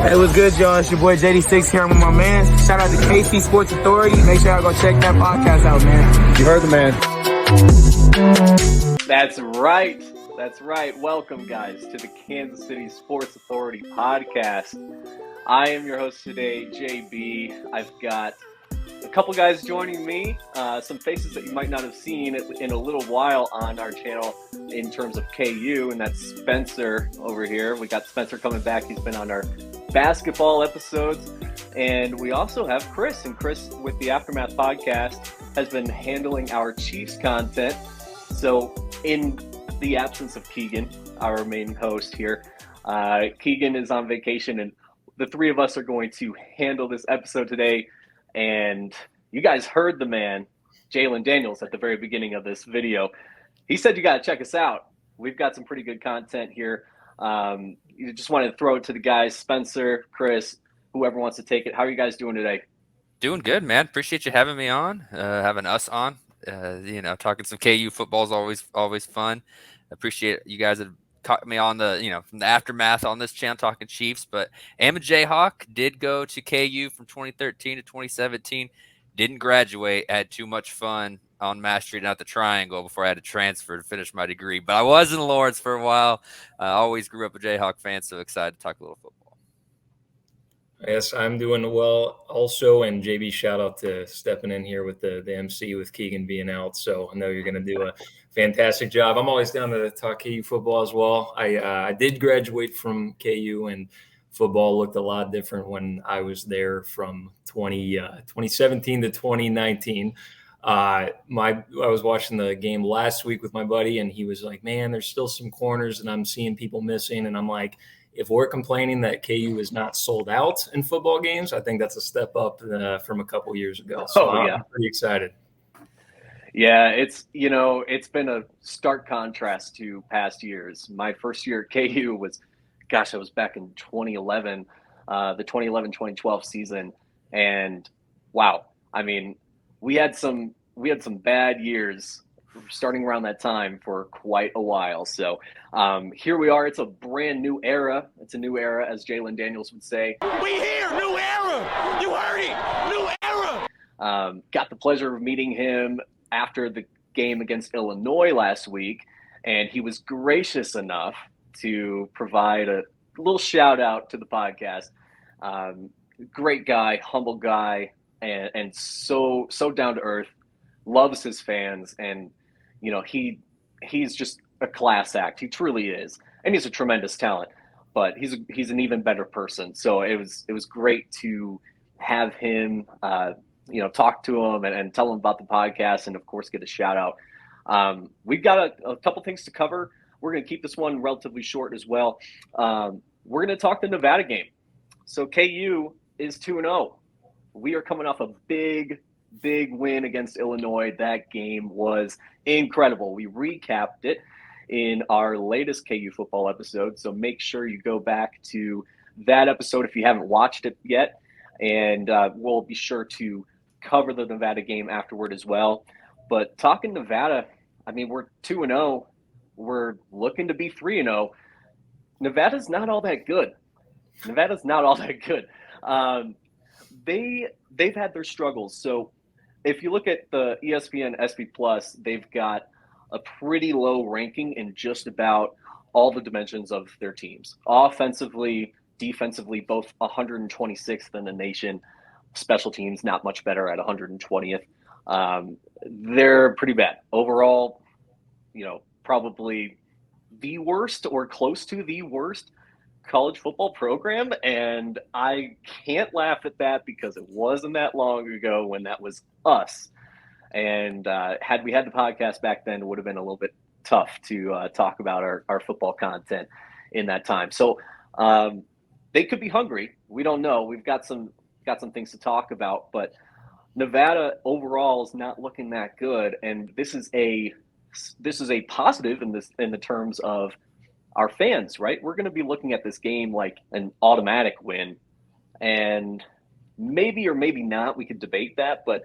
Hey, what's good, y'all? It's your boy JD6 here. I'm with my man. Shout out to KC Sports Authority. Make sure y'all go check that podcast out, man. You heard the man. That's right. That's right. Welcome, guys, to the Kansas City Sports Authority podcast. I am your host today, JB. I've got a couple guys joining me, some faces that you might not have seen in a little while on our channel in terms of KU, and that's Spencer over here. We got Spencer coming back. He's been on our basketball episodes. And we also have Chris, and Chris with the Aftermath podcast has been handling our Chiefs content. So in the absence of Keegan, our main host here, Keegan is on vacation, and the three of us are going to handle this episode today. And you guys heard the man, Jalon Daniels, at the very beginning of this video. He said you got to check us out. We've got some pretty good content here. You just wanted to throw it to the guys, Spencer, Chris, whoever wants to take it. How are you guys doing today? Doing good, man. Appreciate you having me on, having us on. Talking some KU football is always fun. Appreciate you guys have caught me on the, from the aftermath on this channel talking Chiefs, but am a Jayhawk, did go to KU from 2013 to 2017, didn't graduate, had too much fun on Mass Street and at the Triangle before I had to transfer to finish my degree, but I was in Lawrence for a while. I always grew up a Jayhawk fan, so excited to talk a little football. Yes, I'm doing well also, and JB, shout out to stepping in here with the MC with Keegan being out. So I know you're going to do a fantastic job. I'm always down to talk KU football as well. I did graduate from KU, and football looked a lot different when I was there from 2017 to 2019. I was watching the game last week with my buddy, and he was like, man, there's still some corners and I'm seeing people missing. And I'm like, if we're complaining that KU is not sold out in football games, I think that's a step up from a couple years ago. So I'm pretty excited. Yeah, it's been a stark contrast to past years. My first year at KU was, I was back in 2011, the 2011-2012 season. And wow, I mean, we had some bad years starting around that time for quite a while. So here we are. It's a brand new era. It's a new era, as Jalon Daniels would say. We here, new era. You heard it, new era. Got the pleasure of meeting him after the game against Illinois last week, and he was gracious enough to provide a little shout out to the podcast. Great guy, humble guy, and so down to earth. Loves his fans, and he's just a class act. He truly is, and he's a tremendous talent. But he's an even better person. So it was great to have him, talk to him and tell him about the podcast, and of course get a shout out. We've got a couple things to cover. We're going to keep this one relatively short as well. We're going to talk the Nevada game. So KU is 2-0. We are coming off a big win against Illinois. That game was incredible. We recapped it in our latest KU football episode, so make sure you go back to that episode if you haven't watched it yet, and we'll be sure to cover the Nevada game afterward as well. But talking Nevada, I mean, we're 2-0. We're looking to be 3-0. Nevada's not all that good. They've had their struggles. So if you look at the ESPN SP Plus, they've got a pretty low ranking in just about all the dimensions of their teams. Offensively, defensively, both 126th in the nation. Special teams, not much better at 120th. They're pretty bad. Overall, probably the worst or close to the worst college football program, and I can't laugh at that because it wasn't that long ago when that was us. And had we had the podcast back then, it would have been a little bit tough to talk about our football content in that time. So they could be hungry. We don't know. We've got some things to talk about, but Nevada overall is not looking that good, and this is a positive in the terms of our fans, right? We're going to be looking at this game like an automatic win, and maybe or maybe not. We could debate that, but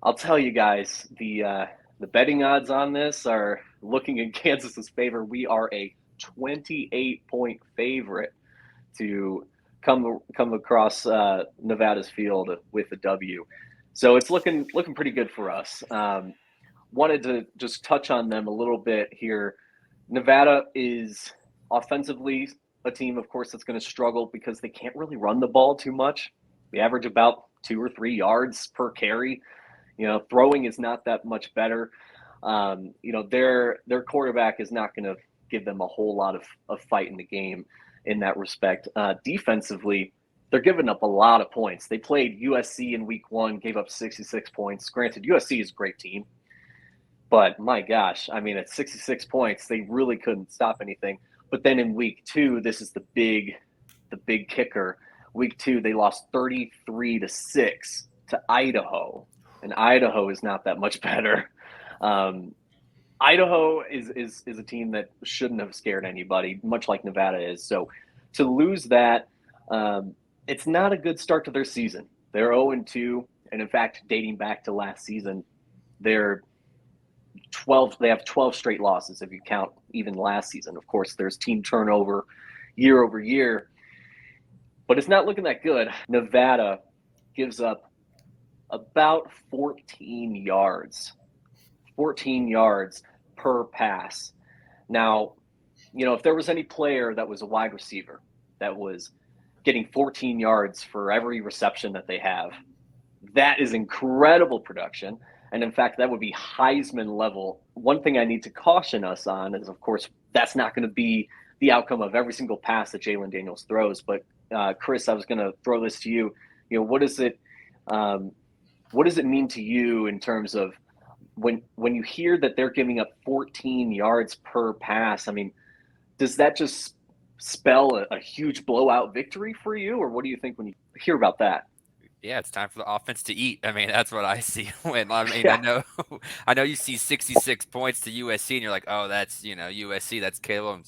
I'll tell you guys, the betting odds on this are looking in Kansas's favor. We are a 28-point favorite to come across Nevada's field with a W. So it's looking pretty good for us. Wanted to just touch on them a little bit here. Nevada is offensively a team, of course, that's going to struggle because they can't really run the ball too much. They average about 2 or 3 yards per carry. Throwing is not that much better. Their quarterback is not going to give them a whole lot of fight in the game in that respect. Defensively, they're giving up a lot of points. They played USC in week 1, gave up 66 points. Granted, USC is a great team, but my gosh, I mean, at 66 points, they really couldn't stop anything. But then in week 2, this is the big kicker. Week 2, they lost 33-6 to Idaho, and Idaho is not that much better. Idaho is a team that shouldn't have scared anybody, much like Nevada is. So to lose that, it's not a good start to their season. They're 0-2, and in fact, dating back to last season, they have 12 straight losses if you count even last season. Of course, there's team turnover year over year, but it's not looking that good. Nevada gives up about 14 yards per pass. Now, if there was any player that was a wide receiver that was getting 14 yards for every reception that they have, that is incredible production. And in fact, that would be Heisman level. One thing I need to caution us on is, of course, that's not going to be the outcome of every single pass that Jalon Daniels throws. But Chris, I was going to throw this to you. What does it mean to you in terms of when you hear that they're giving up 14 yards per pass? I mean, does that just spell a huge blowout victory for you, or what do you think when you hear about that? Yeah, it's time for the offense to eat. I mean, that's what I see when Yeah. I know you see 66 points to USC and you're like, oh, that's, USC, that's Caleb.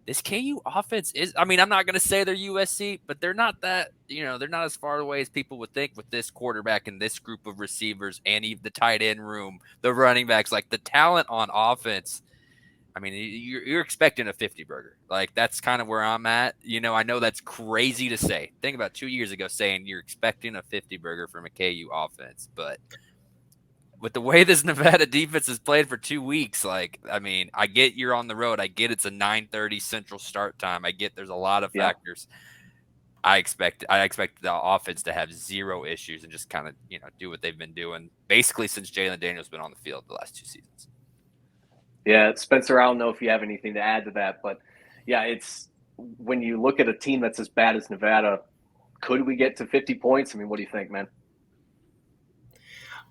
This KU offense is, I'm not going to say they're USC, but they're not that, they're not as far away as people would think with this quarterback and this group of receivers and even the tight end room, the running backs, like the talent on offense. I mean, you're expecting a 50 burger. Like, that's kind of where I'm at. I know that's crazy to say. Think about 2 years ago saying you're expecting a 50 burger from a KU offense. But with the way this Nevada defense has played for 2 weeks, I get you're on the road. I get it's a 9:30 Central start time. I get there's a lot of factors. I expect the offense to have zero issues and just kind of, do what they've been doing basically since Jalon Daniels been on the field the last 2 seasons. Yeah, Spencer, I don't know if you have anything to add to that, but yeah, it's when you look at a team that's as bad as Nevada, could we get to 50 points? I mean, what do you think, man?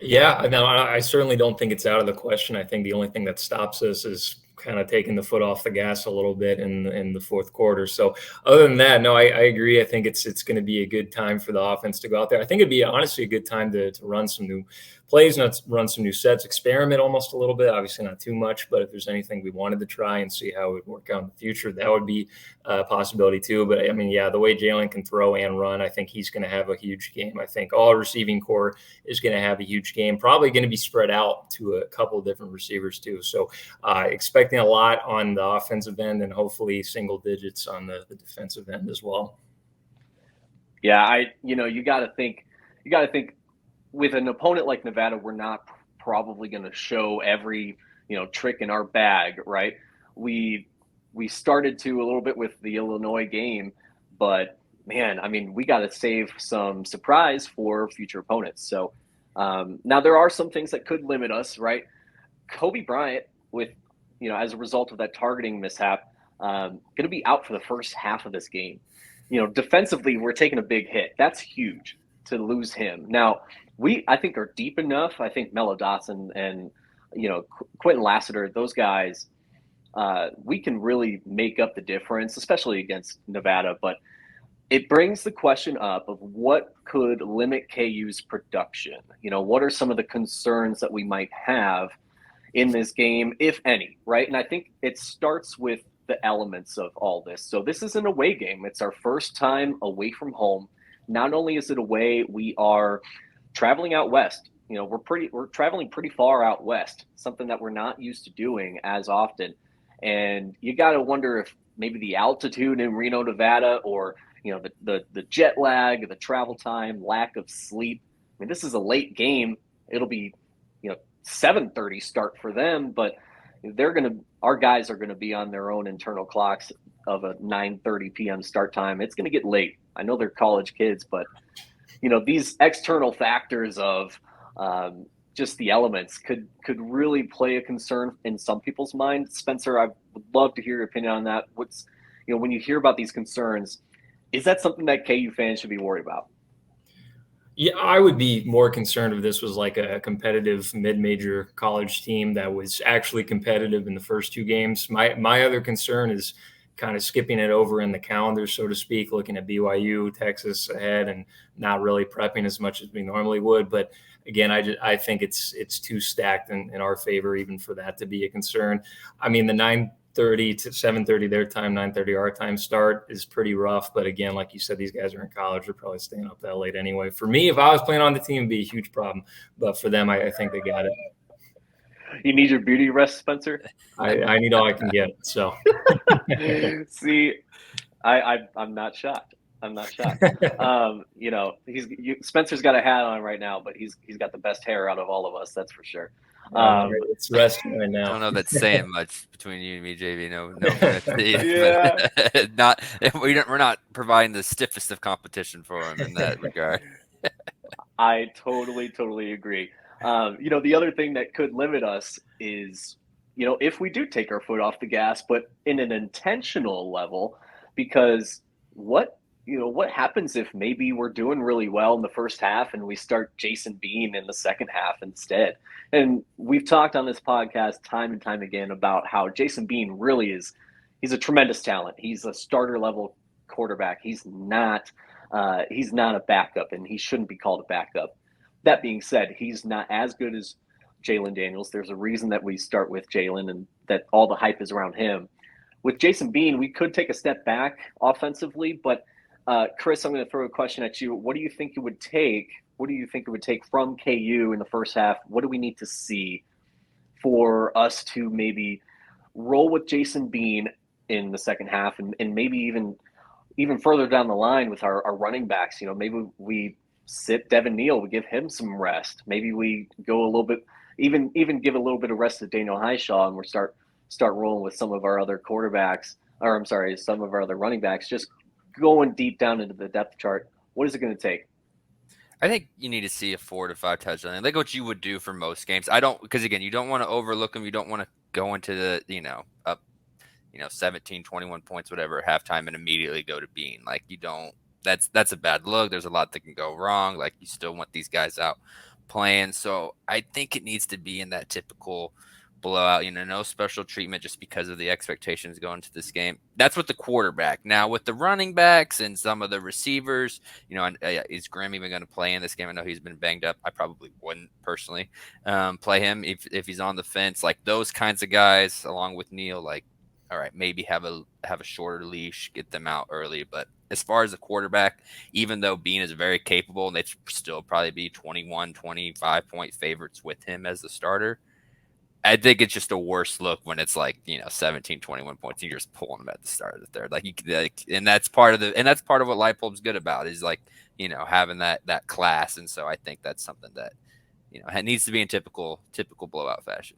Yeah, no, I certainly don't think it's out of the question. I think the only thing that stops us is kind of taking the foot off the gas a little bit in the fourth quarter. So other than that, no, I agree. I think it's going to be a good time for the offense to go out there. I think it'd be honestly a good time to run some new plays, not run some new sets, experiment almost a little bit, obviously not too much, but if there's anything we wanted to try and see how it would work out in the future, that would be a possibility too. But I mean, yeah, the way Jalon can throw and run, I think he's going to have a huge game. I think all receiving core is going to have a huge game, probably going to be spread out to a couple of different receivers too. So expecting a lot on the offensive end and hopefully single digits on the defensive end as well. Yeah, you got to think with an opponent like Nevada, we're not probably going to show every, trick in our bag, right? We started to a little bit with the Illinois game, but man, I mean, we got to save some surprise for future opponents. So now there are some things that could limit us, right? Kobe Bryant, with, as a result of that targeting mishap, going to be out for the first half of this game. Defensively, we're taking a big hit. That's huge to lose him. Now, I think are deep enough. I think Mello Dotson and Quentin Lassiter, those guys, we can really make up the difference, especially against Nevada. But it brings the question up of what could limit KU's production. What are some of the concerns that we might have in this game, if any, right? And I think it starts with the elements of all this. So this is an away game. It's our first time away from home. Not only is it away, we are traveling out west. We're traveling pretty far out west, something that we're not used to doing as often. And you got to wonder if maybe the altitude in Reno, Nevada, or the jet lag, the travel time, lack of sleep. I mean, this is a late game. It'll be 7:30 start for them, but our guys are gonna be on their own internal clocks of a 9:30 p.m. start time. It's gonna get late. I know they're college kids, but these external factors of just the elements could really play a concern in some people's minds. Spencer, I would love to hear your opinion on that. When you hear about these concerns, is that something that KU fans should be worried about? Yeah, I would be more concerned if this was like a competitive mid-major college team that was actually competitive in the first two games. My other concern is kind of skipping it over in the calendar, so to speak, looking at BYU, Texas ahead, and not really prepping as much as we normally would. But again, I think it's too stacked in our favor even for that to be a concern. I mean, the 9:30 to 7:30 their time, 9:30 our time start is pretty rough. But again, like you said, these guys are in college. They're probably staying up that late anyway. For me, if I was playing on the team, it'd be a huge problem. But for them, I think they got it. You need your beauty rest, Spencer? I need all I can get. So see, I'm not shocked. I'm not shocked. Spencer's got a hat on right now, but he's got the best hair out of all of us. That's for sure. It's resting right now. I don't know if that's saying much between you and me, JV. No, Yeah. We're not providing the stiffest of competition for him in that regard. I totally agree. The other thing that could limit us is, if we do take our foot off the gas, but in an intentional level, because what happens if maybe we're doing really well in the first half and we start Jason Bean in the second half instead? And we've talked on this podcast time and time again about how Jason Bean really he's a tremendous talent. He's a starter level quarterback. He's not a backup, and he shouldn't be called a backup. That being said, he's not as good as Jalon Daniels. There's a reason that we start with Jalon and that all the hype is around him. With Jason Bean, we could take a step back offensively, but Chris, I'm going to throw a question at you. What do you think it would take? What do you think it would take from KU in the first half? What do we need to see for us to maybe roll with Jason Bean in the second half, and maybe even further down the line with our running backs? Maybe we sit Devin Neal, we give him some rest. Maybe we go a little bit, even give a little bit of rest to Daniel Highshaw, and we start rolling with some of our other some of our other running backs, just going deep down into the depth chart. What is it going to take? I think you need to see a 4 to 5 touchdown, like what you would do for most games. Because again, you don't want to overlook them. You don't want to go into the up 17, 21 points, whatever, at halftime and immediately go to Bean. Like you don't. That's a bad look. There's a lot that can go wrong. Like you still want these guys out playing. So I think it needs to be in that typical blowout, no special treatment just because of the expectations going into this game. That's with the quarterback. Now with the running backs and some of the receivers, is Graham even going to play in this game? I know he's been banged up. I probably wouldn't personally play him if he's on the fence. Like those kinds of guys, along with Neal, like, all right, maybe have a shorter leash, get them out early. But as far as the quarterback, even though Bean is very capable and they'd still probably be 21, 25 point favorites with him as the starter, I think it's just a worse look when it's like, 17, 21 points and you're just pulling them at the start of the third. And that's part of what Leipold's good about is having that class. And so I think that's something that, it needs to be in typical blowout fashion.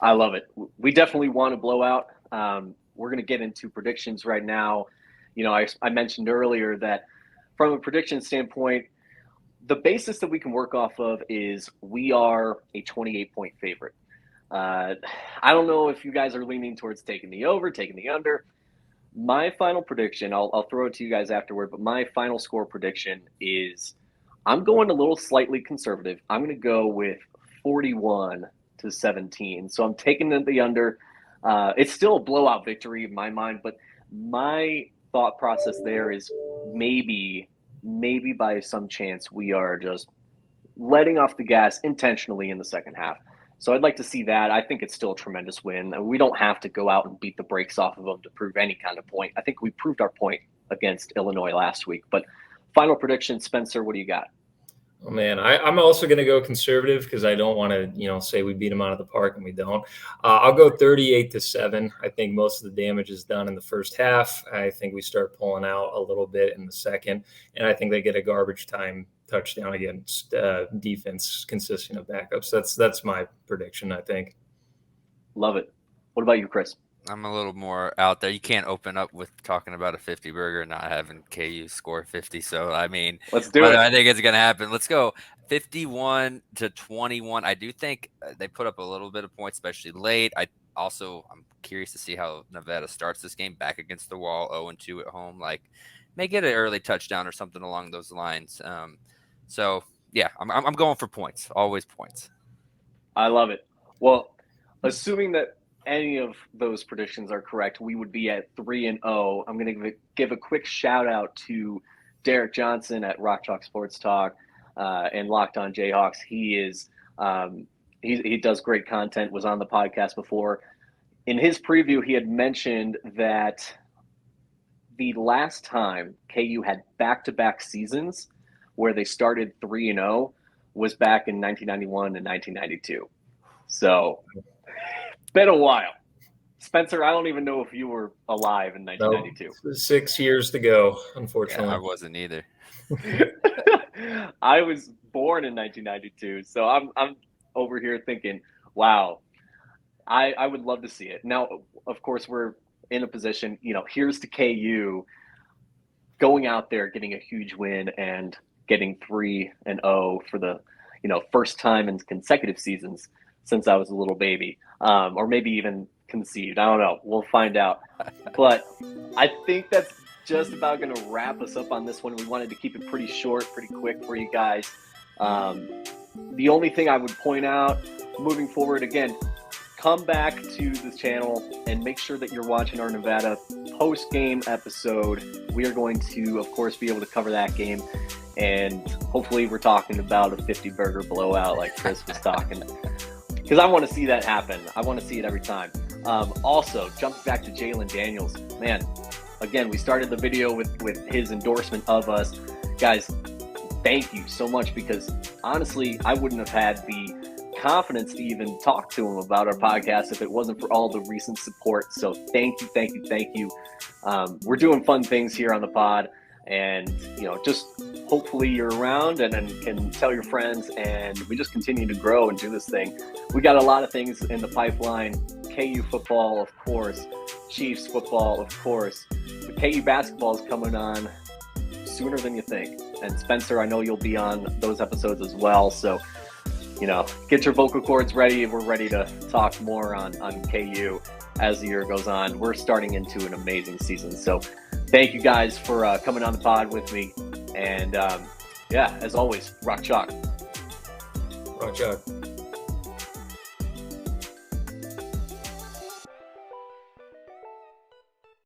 I love it. We definitely want a blowout. We're going to get into predictions right now. I mentioned earlier that from a prediction standpoint, the basis that we can work off of is we are a 28-point favorite. I don't know if you guys are leaning towards taking the over, taking the under. My final prediction, I'll throw it to you guys afterward, but my final score prediction is I'm going a little slightly conservative. I'm going to go with 41-17. So I'm taking the under. It's still a blowout victory in my mind, but my thought process there is maybe by some chance we are just letting off the gas intentionally in the second half. So I'd like to see that. I think it's still a tremendous win. We don't have to go out and beat the brakes off of them to prove any kind of point. I think we proved our point against Illinois last week. But final prediction, Spencer, what do you got? Oh man, I'm also going to go conservative because I don't want to, say we beat them out of the park and we don't. I'll go 38-7. I think most of the damage is done in the first half. I think we start pulling out a little bit in the second, and I think they get a garbage time touchdown against defense consisting of backups. That's my prediction, I think. Love it. What about you, Chris? I'm a little more out there. You can't open up with talking about a 50 burger and not having KU score 50. So, I mean, let's do it. I think it's going to happen. Let's go 51-21. I do think they put up a little bit of points, especially late. I'm curious to see how Nevada starts this game back against the wall, 0-2 at home. Like, may get an early touchdown or something along those lines. So, yeah, I'm going for points. Always points. I love it. Well, assuming that any of those predictions are correct, we would be at 3-0. I'm going to give a quick shout out to Derek Johnson at Rock Chalk Sports Talk and Locked On Jayhawks. He is he does great content, was on the podcast before. In his preview, he had mentioned that the last time KU had back-to-back seasons where they started 3-0 was back in 1991 and 1992. So been a while. Spencer, I don't even know if you were alive in 1992. No, 6 years to go, unfortunately. Yeah, I wasn't either. I was born in 1992, so I'm over here thinking, wow, I would love to see it. Now, of course, we're in a position, here's to KU going out there, getting a huge win and getting 3-0 for the, first time in consecutive seasons since I was a little baby, or maybe even conceived. I don't know. We'll find out. But I think that's just about going to wrap us up on this one. We wanted to keep it pretty short, pretty quick for you guys. The only thing I would point out moving forward, again, come back to the channel and make sure that you're watching our Nevada post-game episode. We are going to, of course, be able to cover that game. And hopefully we're talking about a 50-burger blowout like Chris was talking. Because I want to see that happen. I want to see it every time. Also, jump back to Jalon Daniels. Man, again, we started the video with his endorsement of us. Guys, thank you so much, because honestly, I wouldn't have had the confidence to even talk to him about our podcast if it wasn't for all the recent support. So thank you. We're doing fun things here on the pod, and just hopefully you're around and can tell your friends, and we just continue to grow and do this thing. We got a lot of things in the pipeline. KU football, of course. Chiefs football, of course. But KU basketball is coming on sooner than you think. And Spencer, I know you'll be on those episodes as well. So, get your vocal cords ready. We're ready to talk more on KU as the year goes on. We're starting into an amazing season. So thank you guys for coming on the pod with me. And as always, rock chalk. Rock chalk.